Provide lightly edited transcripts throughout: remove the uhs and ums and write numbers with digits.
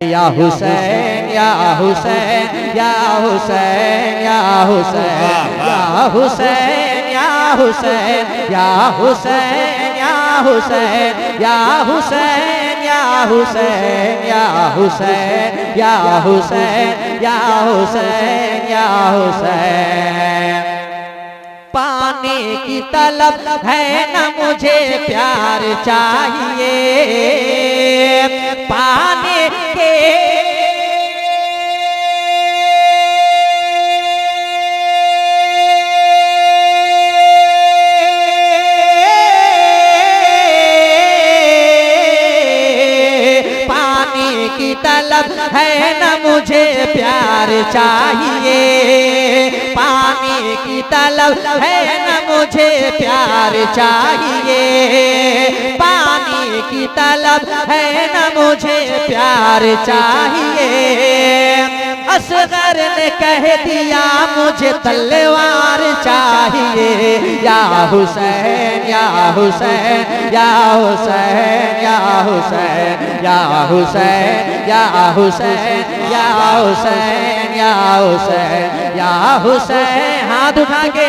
या हुसैन या हुसैन या हुसैन या हुसैन या हुसैन या हुसैन या हुसैन या हुसैन या हुसैन या हुसैन या हुसैन या हुसैन या हुसैन या हुसैन। पाने की तलब है न मुझे प्यार चाहिए, पाने के पाने की तलब है न मुझे प्यार चाहिए, पाने की तलब है न मुझे प्यार चाहिए, पानी की तलब है न मुझे प्यार चाहिए। असगर ने कह दिया मुझे तलवार चाहिए, या हुसैन या हुसैन या हुसैन या हुसैन या हुसैन या हुसैन या हुसैन या हुसैन या हुसैन। हाथ उठा के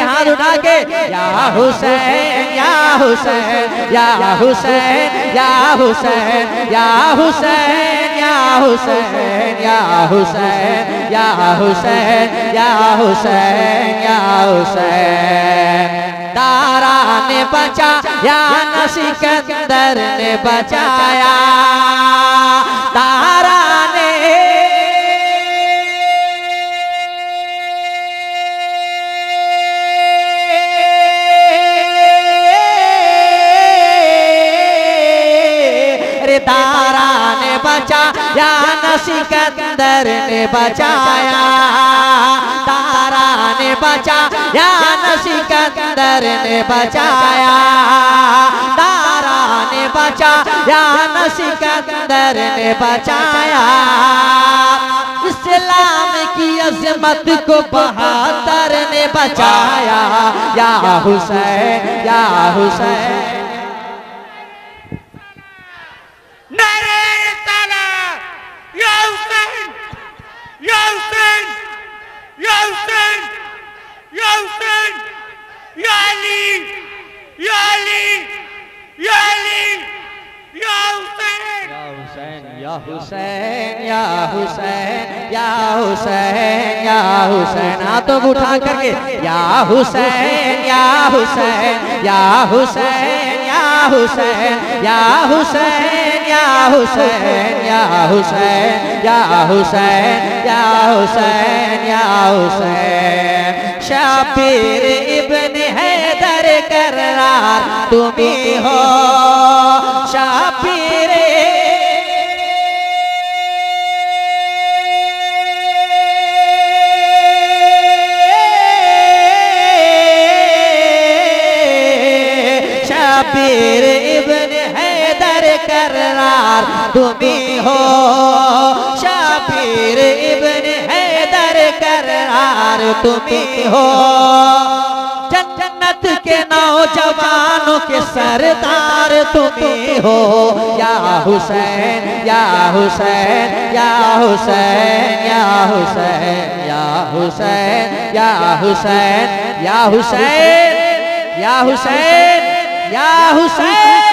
या हुसैन या हुसैन या हुसैन या हुसैन या हुसैन या हुसैन या हुसैन या हुसैन या हुसैन या हुसैन। दारा ने बचाया न सिकंदर ने बचाया, दारा ने दारा ने बचाया न सिकंदर ने बचाया, दारा ने बचाया न सिकंदर ने बचाया, दारा ने बचाया न सिकंदर ने बचाया। इस्लाम की अज़मत को बहादुर ने बचाया, या हुसैन या हुसैन। या हुसैन या हुसैन या हुसैन या हुसैन। हाथों को उठा करके या हुसैन या हुसैन या हुसैन या हुसैन या हुसैन या हुसैन या हुसैन या हुसैन या हुसैन या हुसैन। शाबिर इब्न हैदर करार तुम्ही हो, शाबिर शाबिर इब्न हैदर करार तुम्ही हो, शाबिर इब्न हैदर करार तुम्ही हो। जन्नत के नौजवानों के सरदार तुम्ही हो, या हुसैन या हुसैन या हुसैन या हुसैन या हुसैन या हुसैन या हुसैन या हुसैन या हुसैन।